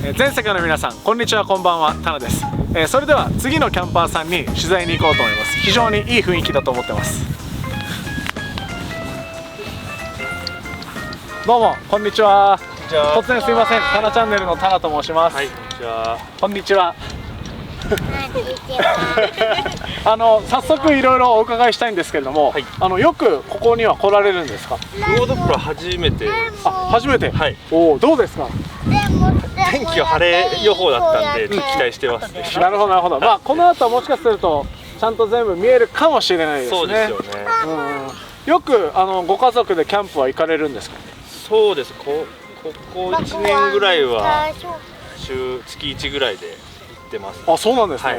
全世界の皆さん、こんにちは、こんばんは、タナです。それでは次のキャンパーさんに取材に行こうと思います。非常にいい雰囲気だと思ってます。どうもこんにちは。突然すいません、タナチャンネルのタナと申します。はい、こんにちは。こんにちは。早速いろいろお伺いしたいんですけれども、はい、よくここには来られるんですか？魚ドップは初めて。あ、初めて。はい。おお、どうですか？天気は晴れ予報だったんで、期待してますね。なるほどなるほど。まあこの後もしかするとちゃんと全部見えるかもしれないですね。そうですよね。よくご家族でキャンプは行かれるんですか？そうです。ここ1年ぐらいは月1ぐらいで行ってます。あ、そうなんですね。は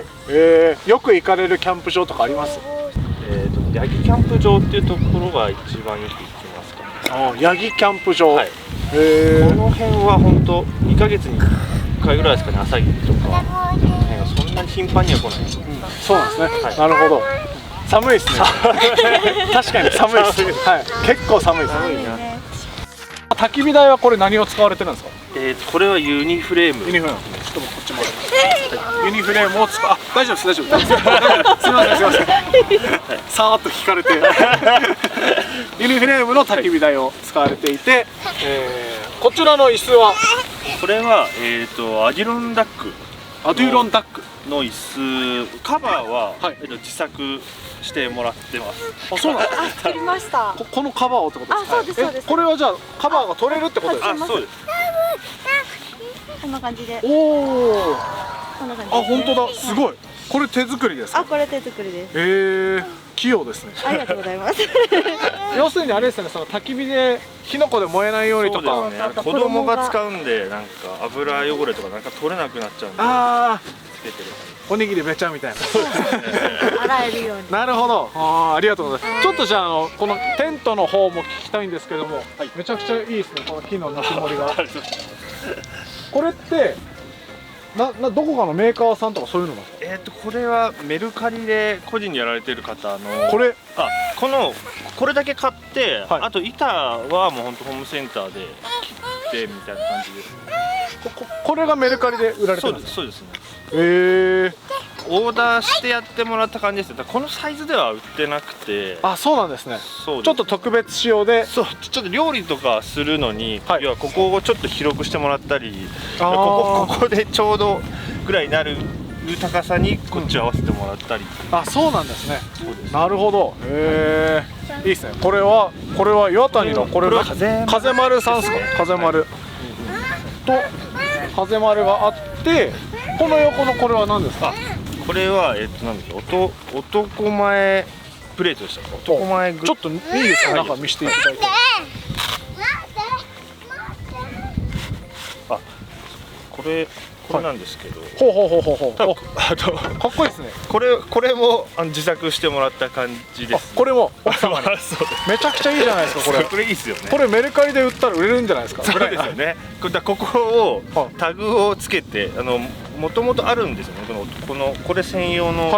い、よく行かれるキャンプ場とかあります？ヤギキャンプ場っていうところが一番よく行きますかね。あ、ヤギキャンプ場。はい。この辺は本当2ヶ月に1回ぐらいですかね。朝霧とかそんなに頻繁には来ない。そうなんですね。はい、なるほど。寒いですね。確かに寒いです。はい。結構寒いです。寒いな。焚き火台はこれ何を使われてるんですか？これはユニフレーム。ユニフレーム。ちょっとこっちも。ユニフレームを使う。あ、大丈夫です。大丈夫です。すみませんすみません。さーっと引かれて。ユニフレームの焚き火台を使われていて、こちらの椅子はこれはアデュロンダック。アデュロンダックの椅子、カバーは自作してもらってます。あ、そうなんですか。作りました。このカバーをってことですか？あ、そうですそうです。これはじゃあカバーが取れるってことですか？あ、そうです。こんな感じで。おお。こんな感じで。あ、本当だ。すごい。これ手作りですか？あ、これ手作りです。器用ですね。ありがとうございます。要するにあれですね、その焚き火で火の粉で燃えないようにとか、子供が使うんでなんか油汚れとかなんか取れなくなっちゃうんで。ああ。つけてる。おにぎりべちゃみたいな。洗えるように。なるほど。ありがとうございます。ちょっとじゃあこのテントの方も聞きたいんですけども、めちゃくちゃいいですね。この木のぬくもりが。これってどこかのメーカーさんとかそういうのが？これはメルカリで個人にやられてる方の。これ。これだけ買って、あと板はもう本当ホームセンターで切ってみたいな感じです。これがメルカリで売られてるんですか？そうですね。オーダーしてやってもらった感じです。このサイズでは売ってなくて。あ、そうなんですね。ちょっと特別仕様で。そう、ちょっと料理とかするのに、要はここをちょっと広くしてもらったり、ここでちょうどぐらいになる高さにこっちを合わせてもらったり。あ、そうなんですね。なるほど。いいですね。これは岩谷のこれは風丸さんですか？風丸と風丸があって、この横のこれは何ですか？これはなんだっけ、男前プレートでした。男前ちょっといいですか？中見せていただいて。あ、これなんですけど。ほう。かっこいいですね。これも自作してもらった感じです。これも奥様に。めちゃくちゃいいじゃないですかこれ。これいいですよね。これメルカリで売ったら売れるんじゃないですか。そうですよね。ここをタグをつけてもともとあるんですよね。これ専用の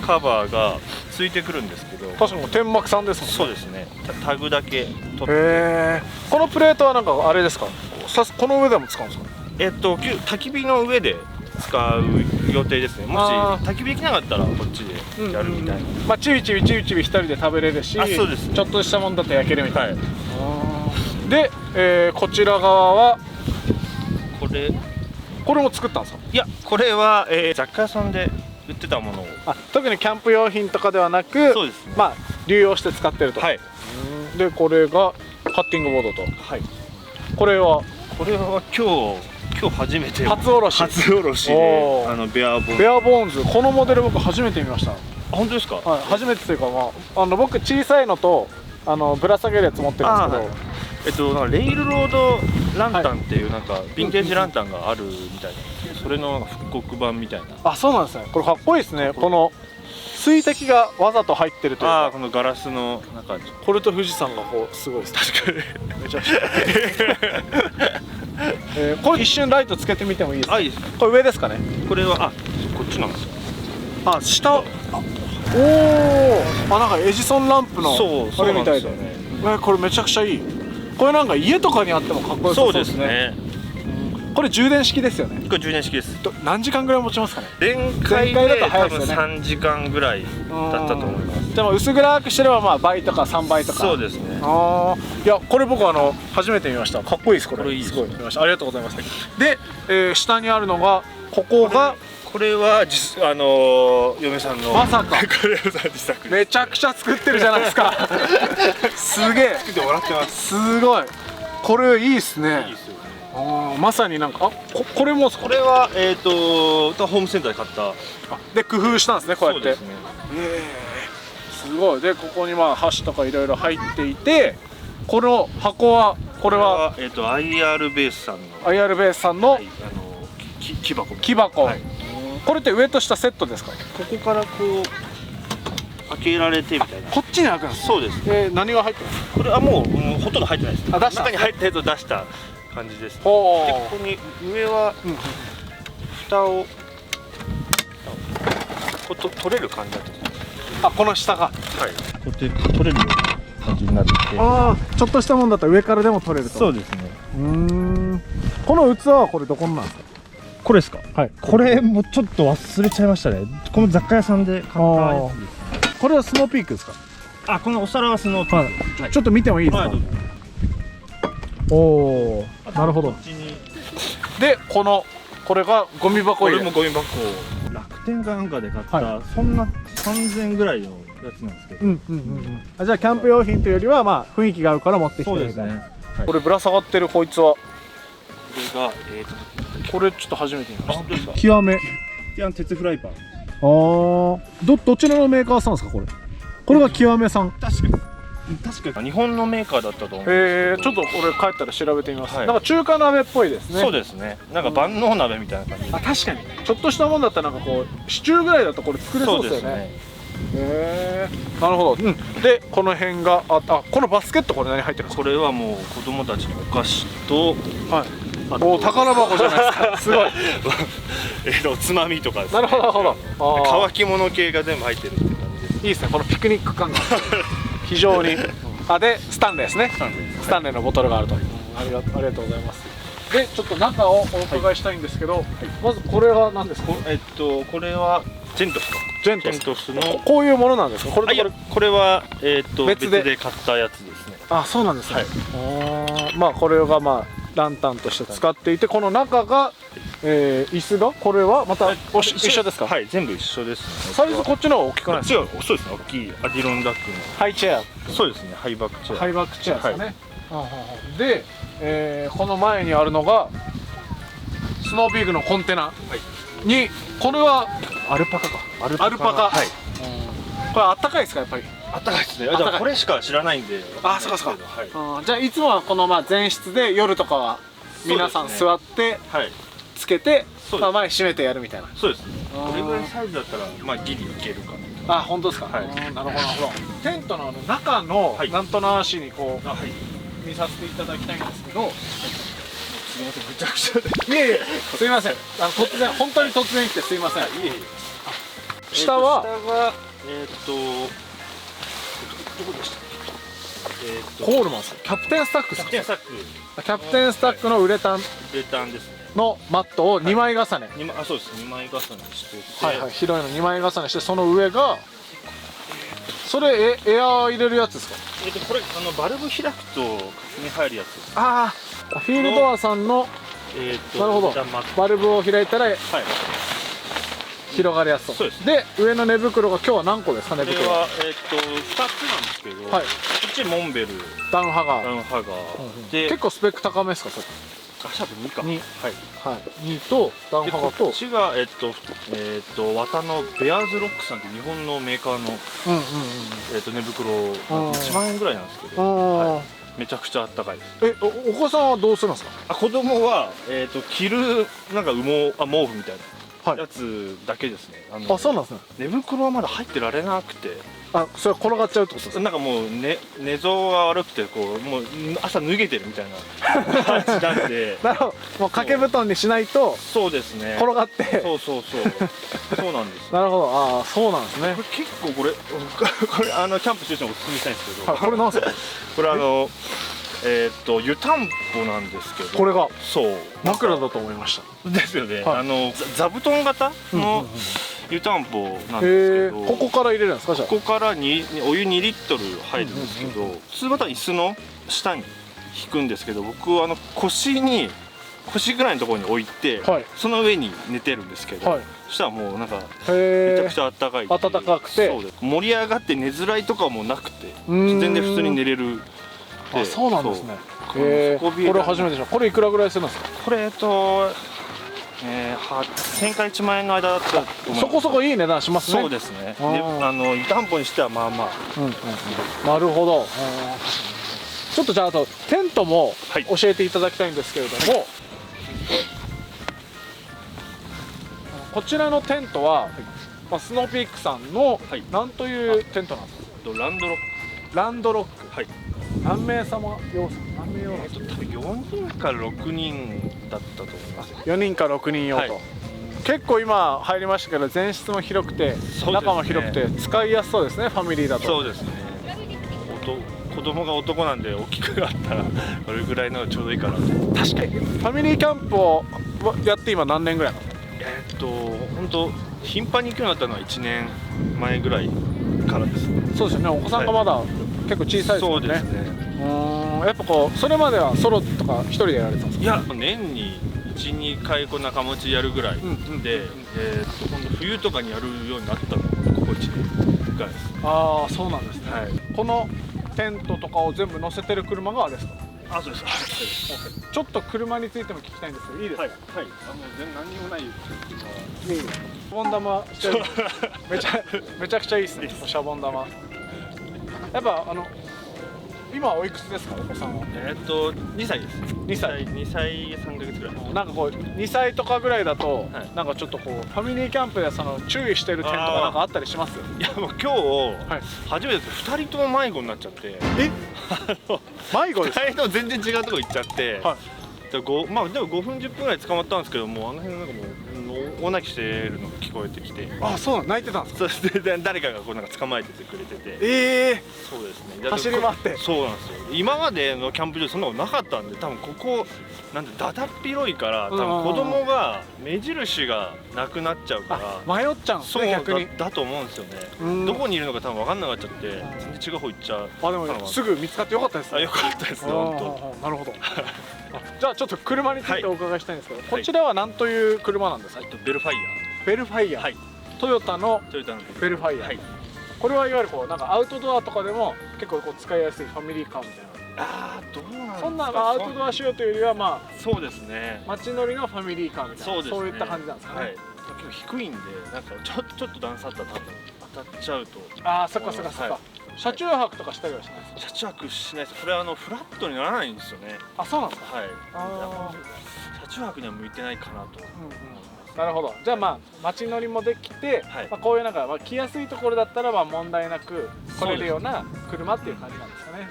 カバーがついてくるんですけど。確かに天幕さんですもんね。そうですね。タグだけ取って。このプレートはなんかあれですか？この上でも使うんですか？焚き火の上で使う予定ですね。もし焚き火できなかったらこっちでやるみたいな。まあちびちび一人で食べれるし、そうです、ちょっとしたもんだと焼けるみたいな。で、こちら側はこれも作ったんですか？いや、これは雑貨屋さんで売ってたものを。特にキャンプ用品とかではなく、そうですね。まあ流用して使ってると。はい。でこれがカッティングボードと。はい。これは今日初めて初おろしでベアボーンズ、このモデル僕初めて見ました。本当ですか？はい、初めてというか、僕小さいのとぶら下げるやつ持ってるんですけど、なんかレイルロードランタンっていうなんかヴィンテージランタンがあるみたいな、それの復刻版みたいな。あ、そうなんですね。これかっこいいですね。この水滴がわざと入ってるというか、このガラスの中にこれと富士山がこうすごいです。確かにめちゃくちゃこれ一瞬ライトつけてみてもいいですか？いいです。これ上ですかね？これはこっちなんですよ。下。おお、なんかエジソンランプのあれみたいだよね。これめちゃくちゃいい。これなんか家とかにあってもかっこよさそうですね。これ充電式ですよね。これ充電式です。何時間ぐらい持ちますかね。電解電解だで多分と早いですよね3時間ぐらいだったと思います。でも薄暗くしてればまあ倍とか3倍とか。そうですね。ああ、いやこれ僕初めて見ました。かっこいいですこれ。これいいですすごい見ました。ありがとうございます。で、下にあるのがここがこれは嫁さんのまさかこれは自作めちゃくちゃ作ってるじゃないですか。すげえ。作ってもらってます。すごい。これいいですね。いいですよね。まさになんかこれもこれはホームセンターで買ったで工夫したんですねこうやって。そうですね。すごい。でここにまあ箸とかいろいろ入っていて、この箱はこれはIR ベースさんの IR ベースさんの木箱。木箱。はい。これって上と下セットですか。ここからこう開けられてみたいな。こっちに開くんです。そうです。何が入ってるんですか。これはもうほとんど入ってないです。あ、出した。中に入ったやつを出した感じです。でほここに上は蓋を取れる感じだったんです。あ、この下が。はい。こうやって取れるような感じになってて。ああ、ちょっとしたもんだったら上からでも取れると。そうですね。この器はこれどこなんですか。これですか。はい。これもちょっと忘れちゃいましたね。この雑貨屋さんで買ったやつです。これはスノーピークですか。あ、このお皿はスノーピーク。はい。ちょっと見てもいいですか。はい、どうぞ。おお、なるほど。こっちにで、これがゴミ箱こ入れ。れもゴミ箱。楽天かなんかで買った、はそんな3000円ぐらいのやつなんですけど。あ、じゃあキャンプ用品というよりはまあ雰囲気があるから持ってきてそうるみたいな。ですね。これぶら下がってるこいつは。これがこれちょっと初めて見ました。本当ですか。極め。鉄フライパン。どちらのメーカーさんですかこれ。これが極めさん。確か日本のメーカーだったと思う。ちょっとこれ帰ったら調べてみます。はいなんか中華鍋っぽいですね。そうですね。なんか万能鍋みたいな感じで。あ、確かに。ちょっとしたもんだったらなんかこうシチューぐらいだとこれ作れそうですよね。なるほど。でこの辺がこのバスケットこれ何入ってるんですか。これはもう子供たちのお菓子と、はい。おお、宝箱じゃないですか。すごい。おつまみとかですね。なるほどなるほど。乾き物系が全部入ってるって感じです。いいですね。このピクニック感が非常に。でスタンレーですね。スタンレーのボトルがあると。ありがとうございます。でちょっと中をお伺いしたいんですけど、まずこれは何ですか。これはジェントスか。ジェントスのこういうものなんですか。これは別で買ったやつですね。あ、そうなんですね。まあこれがまあランタンとして使っていて、この中が椅子がこれはまた一緒ですか。はい、全部一緒ですね。サイズこっちの方が大きくないですか。違う、そうですね。大きいアディロンダックのハイチェア。そうですね。ハイバックチェア。ハイバックチェアですかね。で、この前にあるのがスノーピークのコンテナに、これはアルパカか。アルパカ。はい。これあったかいですかやっぱり。あったかいですね。じゃあこれしか知らないんで。あ、そうかそうか。じゃあいつもはこの前室で夜とかは皆さん座ってつけて前閉めてやるみたいな。そうですね。これぐらいサイズだったらまあギリいけるかな。あ、本当ですか。なるほどなるほど。テントの中のなんとなしにこう見させていただきたいんですけど。すみません、めちゃくちゃ。いえいえ、すみません。突然本当に突然来てすみません。下はどこでした。コールマンさん。キャプテンスタック。キャプテンスタックのウレタンですね。のマットを2枚重ね。そうです。2枚重ねしてて。はいはい。広いの2枚重ねして、その上がそれエアー入れるやつですか。これバルブ開くとに入るやつです。ああ、フィールドアさんのなるほど。バルブを開いたら広がりやすそう。そうです。で上の寝袋が今日は何個ですか。寝袋は2つなんですけど、こっちモンベルダウンハガーで、結構スペック高めですかそれ。シャープ2か。2とダウンハガーと、こっちが綿のベアーズロックさんって日本のメーカーの寝袋1万円ぐらいなんですけど、めちゃくちゃあったかいです。お子さんはどうするんですか。子供は着るなんか毛布みたいなやつだけですね。あ、そうなんですね。寝袋はまだ入ってられなくて。それ転がっちゃうってことですか。なんかもう寝相が悪くてもう朝脱げてるみたいな感じなんで。なるほど。もう掛け布団にしないと。そうですね。転がって。そうなんです。なるほど。そうなんですね。これ結構これキャンプしてる人におすすめしたいんですけど。これなんですか。これ湯たんぽなんですけど、これがそう枕だと思いました。ですよね、はい座布団型の湯たんぽなんですけど、ここから入れるんですか？じゃあここからにお湯2リットル入るんですけど、普通だったら椅子の下に引くんですけど、僕は腰ぐらいのところに置いて、はい、その上に寝てるんですけど、はい、そしたらもうなんかめちゃくちゃ暖かい、暖かくて、そうです、盛り上がって寝づらいとかもなくて全然普通に寝れる。あ、そうなんですね。これ初めてじゃん。これいくらぐらいするんですか？これ1000から1万円の間だったと思います。そこそこいい値段しますね。そうですね。で湯たんぽにしてはまあまあ、なるほど。ちょっとじゃああとテントも教えていただきたいんですけれども、こちらのテントは、スノーピークさんの何というテントなんですか？ランドロック。ランドロック。はい。何名様用？何名用？多分4人か6人だったと思います。4人か6人用と。結構今入りましたけど、前室も広くて、中も広くて使いやすそうですね、ファミリーだと。そうですね。子供が男なんで大きくなったらこれぐらいのがちょうどいいかなと。確かに。ファミリーキャンプをやって今何年ぐらいなの？本当頻繁に行くようになったのは1年前ぐらいからですね。そうですよね。お子さんがまだ結構小さいですもんね。そうですね。やっぱこうそれまではソロとか一人でやられてたんですか？いや、年に1、2回仲間内やるぐらいで、今度冬とかにやるようになったのがここ1年ぐらいです。ああ、そうなんですね。はい、このテントとかを全部乗せてる車があれですか？あ、そうです。ちょっと車についても聞きたいんですけど、いいですか？はい。はい。全然何にもない。シャボン玉してる。めちゃくちゃいいですね。シャボン玉。やっぱ今おいくつですか、お子さんは？2歳です。2歳3ヶ月ぐらい。なんかこう2歳とかぐらいだと、なんかちょっとこうファミリーキャンプで注意してる点とかなんかあったりします？いや、もう今日初めて2人とも迷子になっちゃって。迷子ですか？2人とも全然違うとこ行っちゃって。まあでも5分10分ぐらい捕まったんですけども、あの辺なんかもう大泣きしてるのが聞こえてきて。あ、そうなん、泣いてたんですか？そして誰かがこうなんか捕まえててくれてて。そうですね。走り回って。そうなんですよ。今までのキャンプ場そんなことなかったんで、多分ここなんでだだっ広いから、多分子供が目印がなくなっちゃうから迷っちゃうんですね、逆に。だと思うんですよね。どこにいるのか多分分かんなくなっちゃって、全然違う方行っちゃう。あ、でもすぐ見つかってよかったですね。よかったですね、本当。なるほど。じゃあちょっと車についてお伺いしたいんですけど、こちらは何という車なんですか？ベルファイヤー。ベルファイヤー。トヨタのベルファイヤー。これはいわゆるこうなんかアウトドアとかでも結構こう使いやすいファミリーカーみたいな。どうなんですか？そんなアウトドア仕様というよりは、まあそうですね、街乗りのファミリーカーみたいな、そういった感じなんですかね。結構低いんで、なんかちょっと段差あったら多分当たっちゃうと。ああ、そっかそっかそっか。車中泊とかしたりはしないですか？車中泊しないです。これフラットにならないんですよね。あ、そうなんですか？はい。車中泊には向いてないかなと。なるほど。じゃあまあ街乗りもできて、こういうなんか来やすいところだったらまあ問題なく来れるような車っていう感じなんですかね。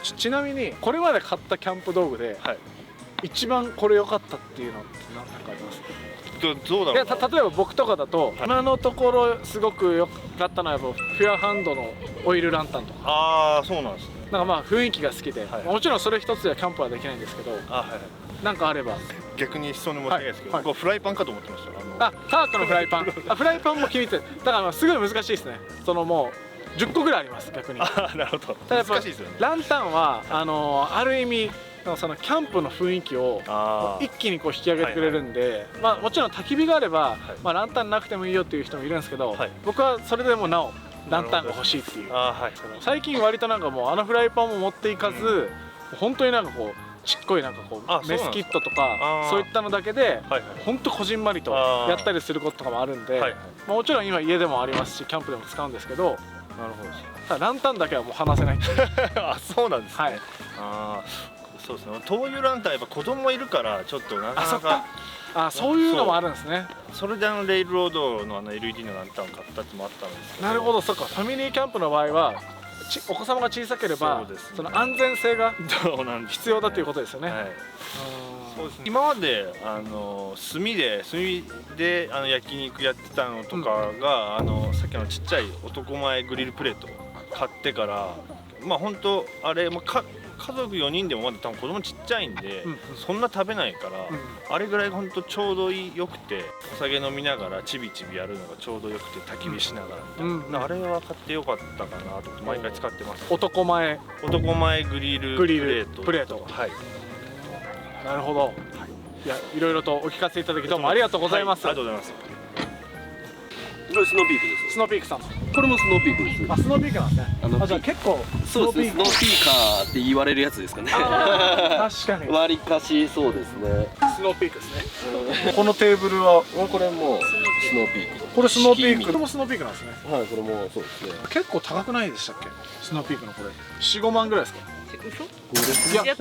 ちなみにこれまで買ったキャンプ道具で一番これ良かったっていうのって何かありますか？どうだろう。いや、例えば僕とかだと今のところすごく良かったのはフュアハンドのオイルランタンとか。ああ、そうなんですね。なんかまあ雰囲気が好きで、もちろんそれ一つではキャンプはできないんですけど、なんかあれば。逆に質問に申し訳ないですけど、僕はフライパンかと思ってました。カートのフライパン。フライパンも決めて、だからすごい難しいですね。もう10個ぐらいあります、逆に。なるほど。ただやっぱランタンはある意味そのキャンプの雰囲気を一気にこう引き上げてくれるんで、まあもちろん焚き火があればランタンなくてもいいよっていう人もいるんですけど、僕はそれでもなおランタンが欲しいっていう。最近割となんかもうフライパンも持っていかず、本当になんかこうちっこいなんかこうメスキットとかそういったのだけで本当こじんまりとやったりすることとかもあるんで、もちろん今家でもありますしキャンプでも使うんですけど、なるほど。ただランタンだけはもう離せない。あ、そうなんですね。そうですね。灯油ランタンやっぱ子供いるからちょっとなかなか。そういうのもあるんですね。それでレイルロードのLED のランタンを買ったってもあったんですけど。なるほど、そっか。ファミリーキャンプの場合はお子様が小さければその安全性が必要だということですよね。そうですね。今まで炭で焼肉やってたのとかがさっきのちっちゃい男前グリルプレート買ってから、まあ本当あれも家家族4人でもまだ多分子供ちっちゃいんで、うんそんな食べないから、あれぐらいがほんとちょうどよくて、お酒飲みながらちびちびやるのがちょうどよくて、焚き火しながらみたいな、うんあれは買ってよかったかなと思って毎回使ってます。男前男前グリルグリルプレートプレートはい、なるほど、いやいろいろとお聞かせいただきどうもありがとうございます、はい、ありがとうございます。これスノーピークです。スノーピークさんこれもスノーピークです。あスノーピークなんですねあじゃあ結構スノそうですね。スノーピーカーって言われるやつですかね。あー確かに割かしそうですね。スノーピークですねこのテーブルはこれもスノーピーク。これスノーピーク敷これもスノーピークなんですねはい、これもそうですね。結構高くないでしたっけスノーピークのこれ4、5万ぐらいですか嘘いや